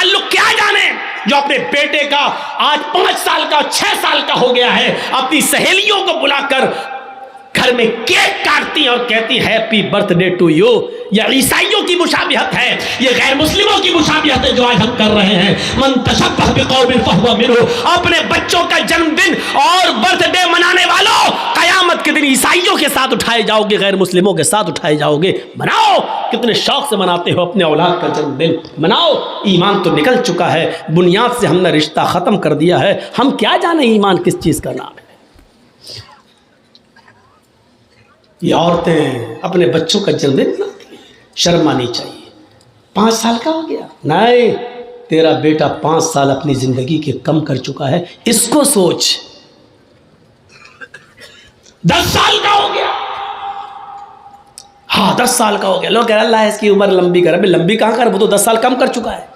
ताल्लुक क्या जाने, जो अपने बेटे का आज 5 साल का 6 साल का हो गया है, अपनी सहेलियों को बुलाकर घर में केक काटती और कहती हैप्पी बर्थडे टू यू। यह ईसाइयों की मुशाबिहत है, ये गैर मुस्लिमों की मुशाबिहत है जो आज हम कर रहे हैं। मन तशब्बह बिकौमिन फहुवा मिन्हु। अपने बच्चों का जन्मदिन और बर्थडे मनाने वालों, कयामत के दिन ईसाइयों के साथ उठाए जाओगे, गैर मुस्लिमों के साथ उठाए जाओगे। मनाओ, कितने शौक से मनाते हो अपने औलाद का जन्मदिन, मनाओ। ईमान तो निकल चुका है, बुनियाद से हमने रिश्ता खत्म कर दिया है। हम क्या जाने ईमान किस चीज का नाम है। ये औरतें अपने बच्चों का जन्मदिन मनाती हैं, शर्म आनी चाहिए। 5 साल का हो गया, नहीं, तेरा बेटा 5 साल अपनी जिंदगी के कम कर चुका है, इसको सोच। 10 साल का हो गया, हाँ 10 साल का हो गया, लोग कह रहे अल्लाह इसकी उम्र लंबी करे। भाई लंबी कहाँ कर, वो तो 10 साल कम कर चुका है।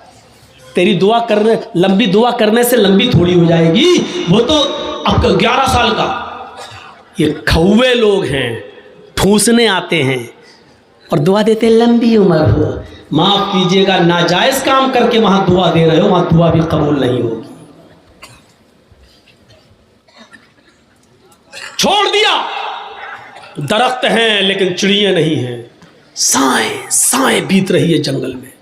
तेरी दुआ करने, लंबी दुआ करने से लंबी थोड़ी हो जाएगी, वो तो अब 11 साल का। ये खौवे लोग हैं, ठूसने आते हैं और दुआ देते लंबी उम्र हो। माफ कीजिएगा, नाजायज काम करके वहां दुआ दे रहे हो, वहां दुआ भी कबूल नहीं होगी। छोड़ दिया, दरख्त हैं लेकिन चिड़ियां नहीं हैं, साएं साएं बीत रही है जंगल में।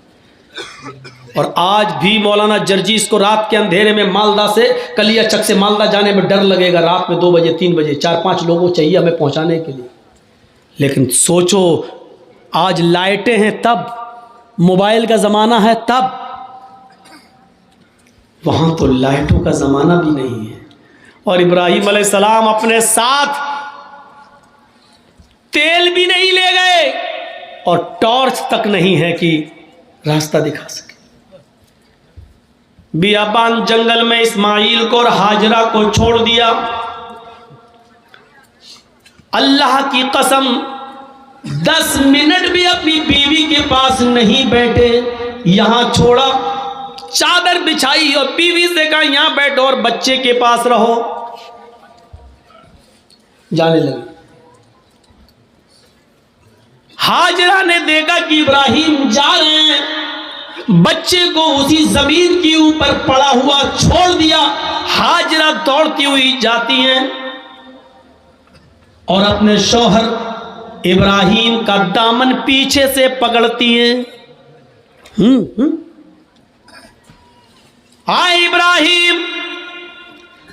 और आज भी मौलाना जर्जीस को रात के अंधेरे में मालदा से, कलियाचक से मालदा जाने में डर लगेगा। रात में 2 बजे 3 बजे 4-5 लोगों चाहिए हमें पहुंचाने के लिए। लेकिन सोचो, आज लाइटें हैं तब, मोबाइल का ज़माना है तब, वहाँ तो लाइटों का ज़माना भी नहीं है। और इब्राहीम अलैहिस्सलाम अपने साथ तेल भी नहीं ले गए और टॉर्च तक नहीं है कि रास्ता दिखा सके। बियाबान जंगल में इस्माइल को और हाजरा को छोड़ दिया। अल्लाह की कसम 10 मिनट भी अपनी बीवी के पास नहीं बैठे, यहां छोड़ा, चादर बिछाई और बीवी से कहा यहां बैठो और बच्चे के पास रहो। जाने लगे। हाजरा ने देखा कि इब्राहिम जा रहे हैं, बच्चे को उसी जमीन के ऊपर पड़ा हुआ छोड़ दिया। हाजरा दौड़ती हुई जाती हैं और अपने शौहर इब्राहिम का दामन पीछे से पकड़ती हैं। हाय इब्राहिम,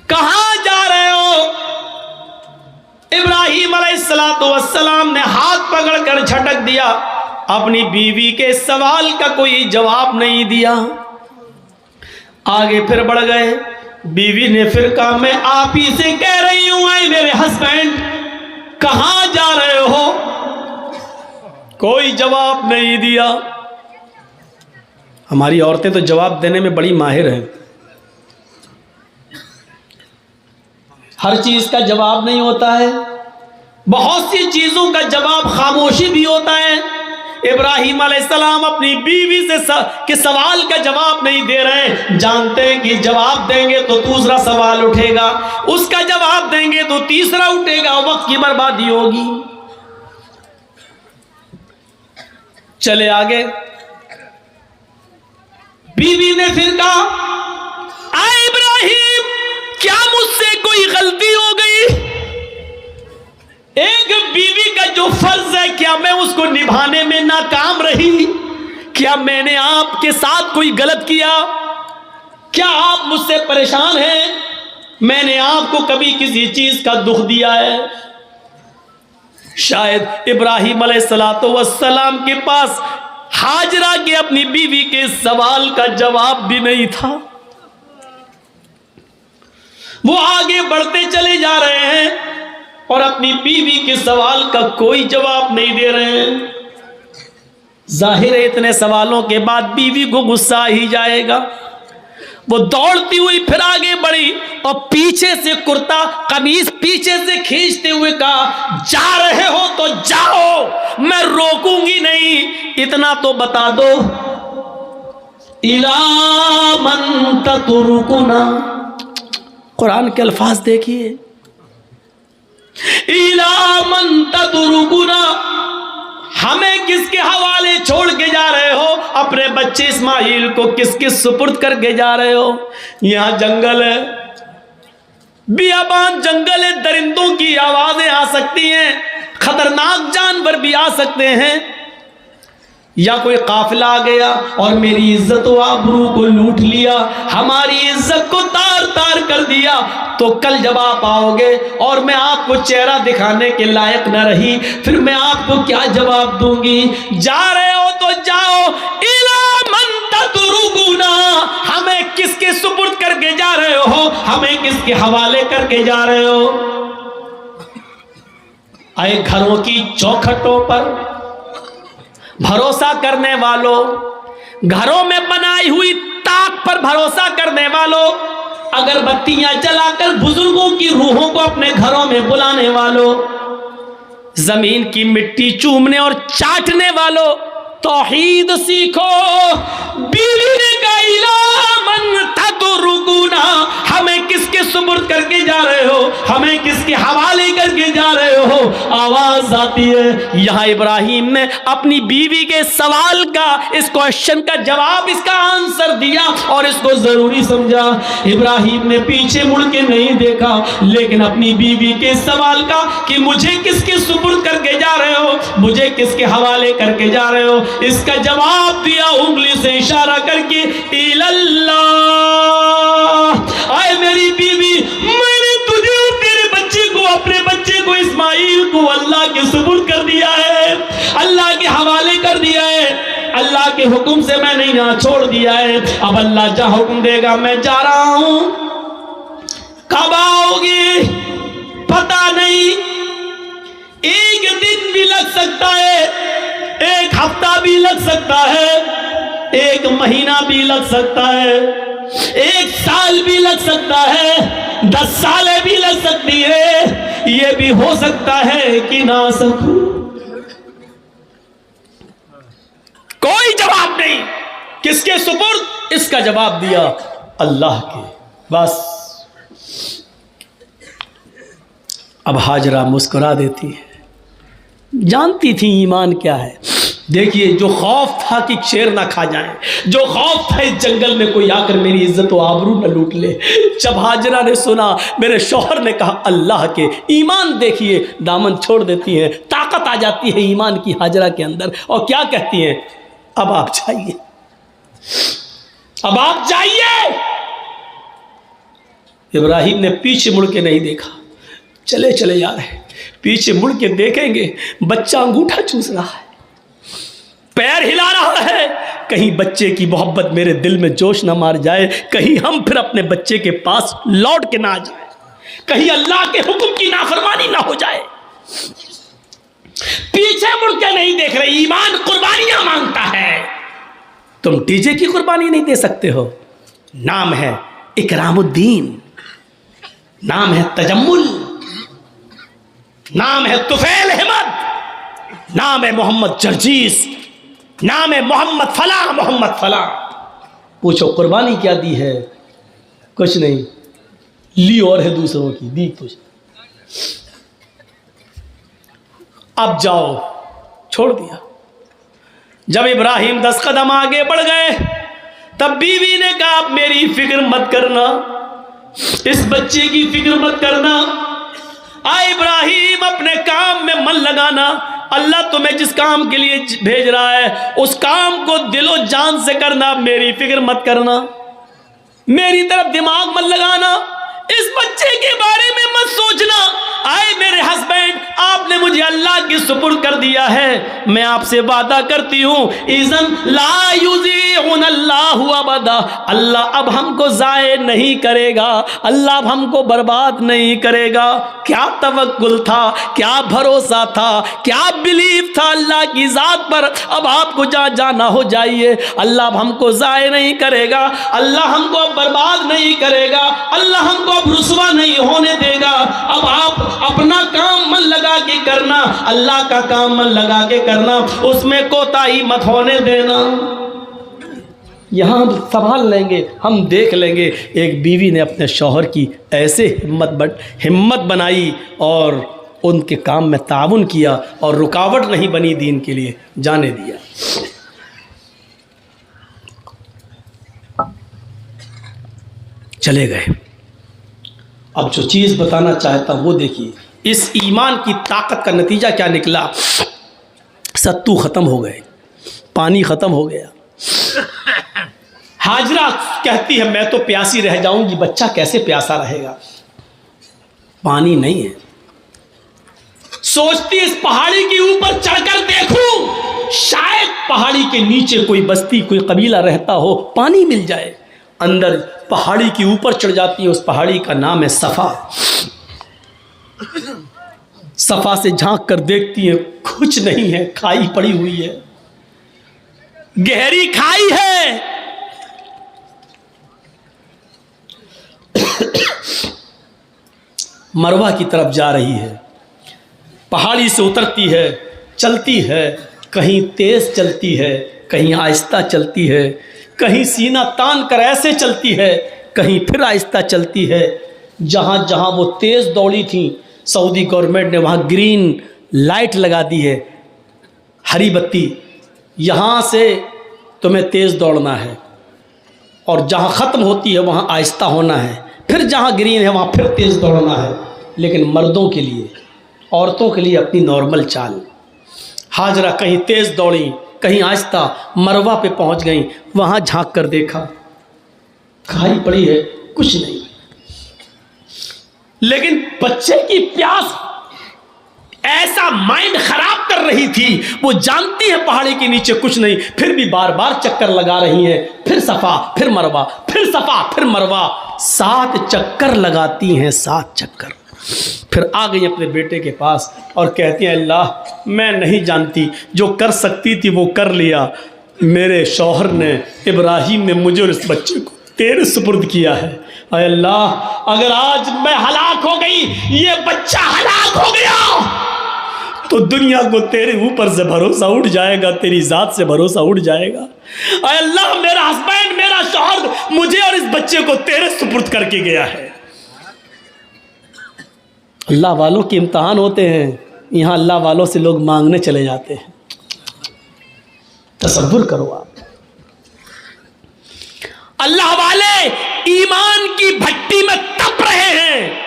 कहां जा रहे हो? इब्राहिम अलैहिस्सलातु वस्सलाम ने हाथ पकड़कर झटक दिया। अपनी बीवी के सवाल का कोई जवाब नहीं दिया। आगे फिर बढ़ गए। बीवी ने फिर कहा मैं आप ही से कह रही हूं, आए मेरे हस्बैंड, कहां जा रहे हो? कोई जवाब नहीं दिया। हमारी औरतें तो जवाब देने में बड़ी माहिर हैं। हर चीज का जवाब नहीं होता है, बहुत सी चीजों का जवाब खामोशी भी होता है। इब्राहिम अलैहिस्सलाम अपनी बीवी से के सवाल का जवाब नहीं दे रहे, जानते हैं कि जवाब देंगे तो दूसरा सवाल उठेगा, उसका जवाब देंगे तो तीसरा उठेगा, वक्त की बर्बादी होगी। चले आगे। बीवी ने फिर कहा आए इब्राहिम, क्या मुझसे कोई गलती हो गई? एक बीवी का जो फर्ज है, क्या मैं उसको निभाने में नाकाम रही? क्या मैंने आपके साथ कोई गलत किया? क्या आप मुझसे परेशान हैं? मैंने आपको कभी किसी चीज का दुख दिया है? शायद इब्राहिम अलैहिस्सलातु वस्सलाम के पास हाजरा के अपनी बीवी के सवाल का जवाब भी नहीं था। वो आगे बढ़ते चले जा रहे हैं और अपनी बीवी के सवाल का कोई जवाब नहीं दे रहे हैं। जाहिर है इतने सवालों के बाद बीवी को गुस्सा ही जाएगा। वो दौड़ती हुई फिर आगे बढ़ी और पीछे से कुर्ता कमीज पीछे से खींचते हुए कहा जा रहे हो तो जाओ, मैं रोकूंगी नहीं, इतना तो बता दो इला मन ततरुकुना। कुरान के अल्फाज देखिए, इला मन ततरुकुना, हमें किसके हवाले छोड़ के जा रहे हो? अपने बच्चे इस्माइल को किसके सुपुर्द करके जा रहे हो? यहां जंगल है, बियाबान जंगल है, दरिंदों की आवाजें आ सकती हैं, खतरनाक जानवर भी आ सकते हैं, या कोई काफिला आ गया और मेरी इज्जत व आबरू को लूट लिया, हमारी इज्जत को तार तार कर दिया, तो कल जब आप आओगे और मैं आपको चेहरा दिखाने के लायक न रही, फिर मैं आपको क्या जवाब दूंगी? जा रहे हो तो जाओ, इला मन ततरुकुना, हमें किसके सुपुर्द करके जा रहे हो? हमें किसके हवाले करके जा रहे हो? आए घरों की चौखटों पर भरोसा करने वालों, घरों में बनाई हुई ताक पर भरोसा करने वालों, अगरबत्तियां जलाकर बुजुर्गों की रूहों को अपने घरों में बुलाने वालों, जमीन की मिट्टी चूमने और चाटने वालों, तौहीद सीखो। बीवी ने कहा इला मन ततरुकुना, हमें किसके सुपुर्द करके जा रहे हो? हमें किसके हवाले करके जा रहे हो? आवाज आती है। यहां इब्राहिम ने अपनी बीवी के सवाल का, इस क्वेश्चन का जवाब, इसका आंसर दिया और इसको जरूरी समझा। इब्राहिम ने पीछे मुड़ के नहीं देखा, लेकिन अपनी बीवी के सवाल का कि मुझे किसके सुपुर्द करके जा रहे हो, मुझे किसके हवाले करके जा रहे हो, इसका जवाब दिया उंगली से इशारा करके, इल्लल्लाह। आए मेरी बीवी, मैंने तुझे और तेरे बच्चे को, अपने बच्चे को इस्माइल को अल्लाह के सुपुर्द कर दिया है, अल्लाह के हवाले कर दिया है, अल्लाह के हुक्म से मैंने यहाँ छोड़ दिया है। अब अल्लाह जहाँ हुक्म देगा मैं जा रहा हूं। कब आओगे पता नहीं, एक दिन भी लग सकता है, एक हफ्ता भी लग सकता है, एक महीना भी लग सकता है, एक साल भी लग सकता है, 10 सालें भी लग सकती है, ये भी हो सकता है कि ना सकूं। कोई जवाब नहीं, किसके सुपुर्द? इसका जवाब दिया अल्लाह के। बस अब हाजरा मुस्कुरा देती है, जानती थी ईमान क्या है। देखिए, जो खौफ था कि शेर ना खा जाए, जो खौफ था इस जंगल में कोई आकर मेरी इज्जत और आबरू न लूट ले, जब हाजरा ने सुना मेरे शौहर ने कहा अल्लाह के, ईमान देखिए, दामन छोड़ देती है, ताकत आ जाती है ईमान की हाजरा के अंदर, और क्या कहती हैं? अब आप जाइए, अब आप जाइए। इब्राहिम ने पीछे मुड़ के नहीं देखा, चले चले जा रहे। पीछे मुड़ के देखेंगे, बच्चा अंगूठा चूस रहा है, पैर हिला रहा है, कहीं बच्चे की मोहब्बत मेरे दिल में जोश ना मार जाए, कहीं हम फिर अपने बच्चे के पास लौट के ना आ जाए, कहीं अल्लाह के हुक्म की नाफरमानी ना हो जाए। पीछे मुड़ के नहीं देख रहे। ईमान कुर्बानियां मांगता है। तुम डीजे की कुर्बानी नहीं दे सकते हो। नाम है इकरामुद्दीन, नाम है तजम्मुल, नाम है तुफैल अहमद, नाम है मोहम्मद जर्जीस, नाम है मोहम्मद फला, मोहम्मद फला। पूछो कुर्बानी क्या दी है? कुछ नहीं, ली और है दूसरों की, दी कुछ। अब जाओ, छोड़ दिया। जब इब्राहिम 10 कदम आगे बढ़ गए, तब बीवी ने कहा आप मेरी फिक्र मत करना, इस बच्चे की फिक्र मत करना, आ इब्राहिम अपने काम में मन लगाना, अल्लाह तुम्हें जिस काम के लिए भेज रहा है उस काम को दिलो जान से करना, मेरी फिक्र मत करना, मेरी तरफ दिमाग मत लगाना, इस बच्चे के बारे में मत सोचना। आए मेरे हस्बैंड, आपने मुझे अल्लाह की सुपुर्द कर दिया है, मैं आपसे वादा करती हूँ, इज़न ला युज़ीउन अल्लाहु अबदा, अल्लाह अब हमको ज़ाये नहीं करेगा, अल्लाह अब हमको बर्बाद नहीं करेगा। क्या तवक्कुल था, क्या भरोसा था, क्या बिलीव था अल्लाह की ज़ात पर। अब आपको जहाँ जाना हो जाइए, अल्लाह अब हमको ज़ाये नहीं करेगा, अल्लाह हमको अब बर्बाद नहीं करेगा, अल्लाह हमको अब रुसवा नहीं होने देगा। अब आप अपना काम मन लगा के करना, अल्लाह का काम मन लगा के करना, उसमें कोताही मत होने देना। यहां हम संभाल लेंगे, हम देख लेंगे। एक बीवी ने अपने शौहर की ऐसे हिम्मत बनाई और उनके काम में ताउन किया और रुकावट नहीं बनी दीन के लिए, जाने दिया। चले गए। अब जो चीज़ बताना चाहता वो देखिए, इस ईमान की ताकत का नतीजा क्या निकला। सत्तू ख़त्म हो गए, पानी ख़त्म हो गया। हाजरा कहती है मैं तो प्यासी रह जाऊंगी, बच्चा कैसे प्यासा रहेगा, पानी नहीं है। सोचती इस पहाड़ी के ऊपर चढ़कर देखूं, शायद पहाड़ी के नीचे कोई बस्ती, कोई कबीला रहता हो, पानी मिल जाए। अंदर पहाड़ी के ऊपर चढ़ जाती है। उस पहाड़ी का नाम है सफ़ा। सफ़ा से झांक कर देखती है, कुछ नहीं है, खाई पड़ी हुई है, गहरी खाई है। मरवा की तरफ जा रही है, पहाड़ी से उतरती है, चलती है, कहीं तेज चलती है, कहीं आहिस्ता चलती है, कहीं सीना तान कर ऐसे चलती है, कहीं फिर आहिस्ता चलती है। जहाँ जहाँ वो तेज़ दौड़ी थी, सऊदी गवर्नमेंट ने वहाँ ग्रीन लाइट लगा दी है, हरी बत्ती, यहाँ से तुम्हें तेज़ दौड़ना है, और जहाँ ख़त्म होती है वहाँ आहिस्ता होना है, फिर जहाँ ग्रीन है वहाँ फिर तेज़ दौड़ना है। लेकिन मर्दों के लिए, औरतों के लिए अपनी नॉर्मल चाल। हाजरा कहीं तेज़ दौड़ी, कहीं आहिस्ता, मरवा पे पहुँच गई। वहाँ झांक कर देखा, खाई पड़ी है, कुछ नहीं। लेकिन बच्चे की प्यास ऐसा माइंड खराब कर रही थी, वो जानती है पहाड़ी के नीचे कुछ नहीं, फिर भी बार बार चक्कर लगा रही है। फिर सफ़ा, फिर मरवा, फिर सफ़ा, फिर मरवा, 7 चक्कर लगाती हैं, 7 चक्कर। फिर आ गई अपने बेटे के पास और कहती है अल्लाह मैं नहीं जानती, जो कर सकती थी वो कर लिया। मेरे शौहर ने, इब्राहिम ने मुझे और इस बच्चे को तेरे सुपुर्द किया है। अय अल्लाह अगर आज मैं हलाक हो गई, ये बच्चा हलाक हो गया, तो दुनिया को तेरे ऊपर से भरोसा उठ जाएगा, तेरी ज़ात से भरोसा उठ जाएगा। अय अल्लाह मेरा हस्बैंड, मेरा शौहर मुझे और इस बच्चे को तेरे सुपुर्द करके गया है। अल्लाह वालों के इम्तहान होते हैं, यहाँ अल्लाह वालों से लोग मांगने चले जाते हैं। तसव्वुर करो आप, अल्लाह वाले ईमान की भट्टी में तप रहे हैं।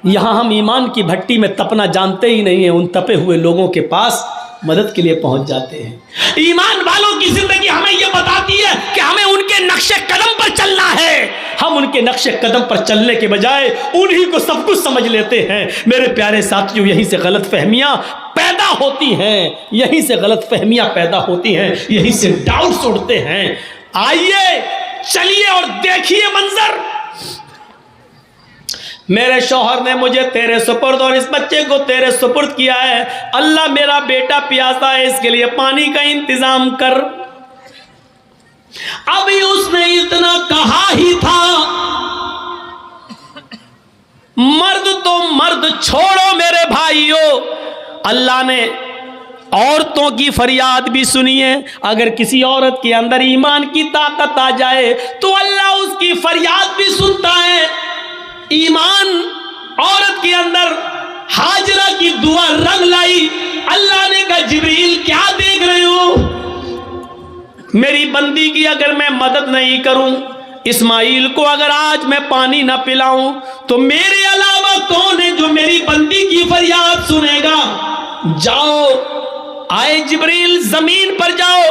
यहाँ हम ईमान की भट्टी में तपना जानते ही नहीं है, उन तपे हुए लोगों के पास मदद के लिए पहुंच जाते हैं। ईमान वालों की जिंदगी हमें यह बताती है कि हमें उनके नक्शे कदम पर चलना है। हम उनके नक्शे कदम पर चलने के बजाय उन्हीं को सब कुछ समझ लेते हैं। मेरे प्यारे साथियों, यहीं से गलत फहमियाँ पैदा होती हैं, यहीं से गलत फहमियाँ पैदा होती हैं, यहीं से डाउट्स उठते हैं। आइए चलिए और देखिए मंजर। मेरे शौहर ने मुझे तेरे सुपुर्द और इस बच्चे को तेरे सुपुर्द किया है। अल्लाह मेरा बेटा प्यासा है, इसके लिए पानी का इंतजाम कर। अभी उसने इतना कहा ही था, मर्द तो मर्द छोड़ो मेरे भाइयों, अल्लाह ने औरतों की फरियाद भी सुनी है। अगर किसी औरत के अंदर ईमान की ताकत आ जाए तो अल्लाह उसकी फरियाद भी सुनता है। ईमान औरत के अंदर हाजरा की दुआ रंग लाई। अल्लाह ने कहा जिब्रील क्या देख रहे हो, मेरी बंदी की अगर मैं मदद नहीं करूं, इस्माइल को अगर आज मैं पानी ना पिलाऊं, तो मेरे अलावा कौन है जो मेरी बंदी की फरियाद सुनेगा। जाओ, आए जिब्रील, जमीन पर जाओ,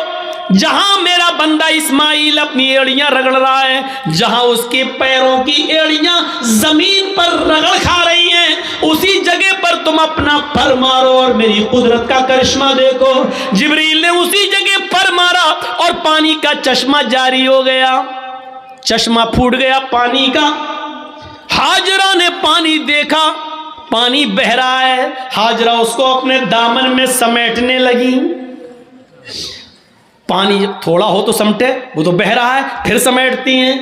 जहां मेरा बंदा इस्माइल अपनी एड़ियां रगड़ रहा है, जहां उसके पैरों की एड़ियां जमीन पर रगड़ खा रही हैं, उसी जगह पर तुम अपना पर मारो और मेरी कुदरत का करिश्मा देखो। जिब्रील ने उसी जगह पर मारा और पानी का चश्मा जारी हो गया, चश्मा फूट गया पानी का। हाजरा ने पानी देखा, पानी बह रहा है। हाजरा उसको अपने दामन में समेटने लगी। पानी थोड़ा हो तो समटे, वो तो बह रहा है, फिर समेटती हैं,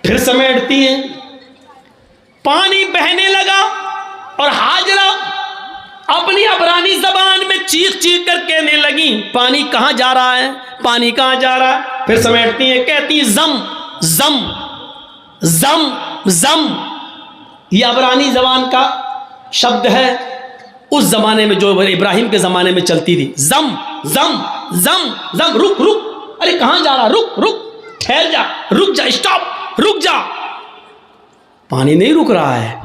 फिर समेटती हैं। पानी बहने लगा और हाजरा अपनी अबरानी जबान में चीख चीख कर कहने लगी, पानी कहाँ जा रहा है, पानी कहाँ जा रहा है। फिर समेटती हैं, कहती जम जम जम जम। ये अबरानी जबान का शब्द है उस जमाने में जो इब्राहिम के जमाने में चलती थी, जम जम जम जम, रुक रुक, अरे कहां जा रहा, रुक रुक, ठहर जा, रुक जा, स्टॉप, रुक जा। पानी नहीं रुक रहा है।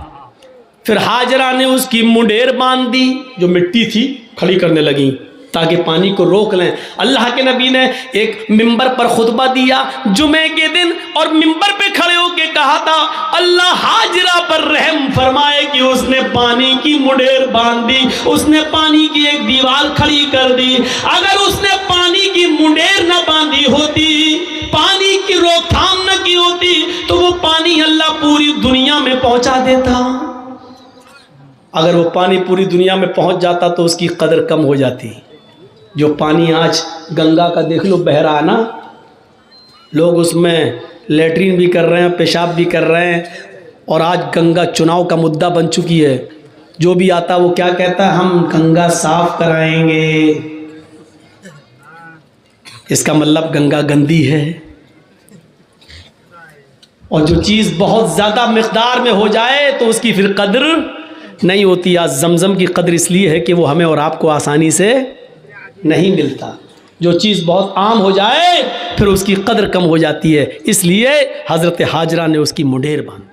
फिर हाजरा ने उसकी मुंडेर बांध दी, जो मिट्टी थी खड़ी करने लगी ताकि पानी को रोक लें। अल्लाह के नबी ने एक मिंबर पर खुतबा दिया जुमे के दिन, और मिंबर पे खड़े होके कहा था अल्लाह हाजरा पर रहम फरमाए कि उसने पानी की मुंडेर बांध दी, उसने पानी की एक दीवार खड़ी कर दी। अगर उसने पानी की मुंडेर न बांधी होती, पानी की रोकथाम न की होती, तो वो पानी अल्लाह पूरी दुनिया में पहुंचा देता। अगर वो पानी पूरी दुनिया में पहुंच जाता तो उसकी कदर कम हो जाती। जो पानी आज गंगा का देख लो बह रहा है ना, लोग उसमें लेटरिन भी कर रहे हैं, पेशाब भी कर रहे हैं, और आज गंगा चुनाव का मुद्दा बन चुकी है। जो भी आता वो क्या कहता है, हम गंगा साफ कराएंगे। इसका मतलब गंगा गंदी है। और जो चीज़ बहुत ज़्यादा मिक़दार में हो जाए तो उसकी फिर कदर नहीं होती। आज जमजम की कदर इसलिए है कि वो हमें और आपको आसानी से नहीं मिलता। जो चीज़ बहुत आम हो जाए फिर उसकी कदर कम हो जाती है, इसलिए हज़रत हाजरा ने उसकी मुंडेर बांधी।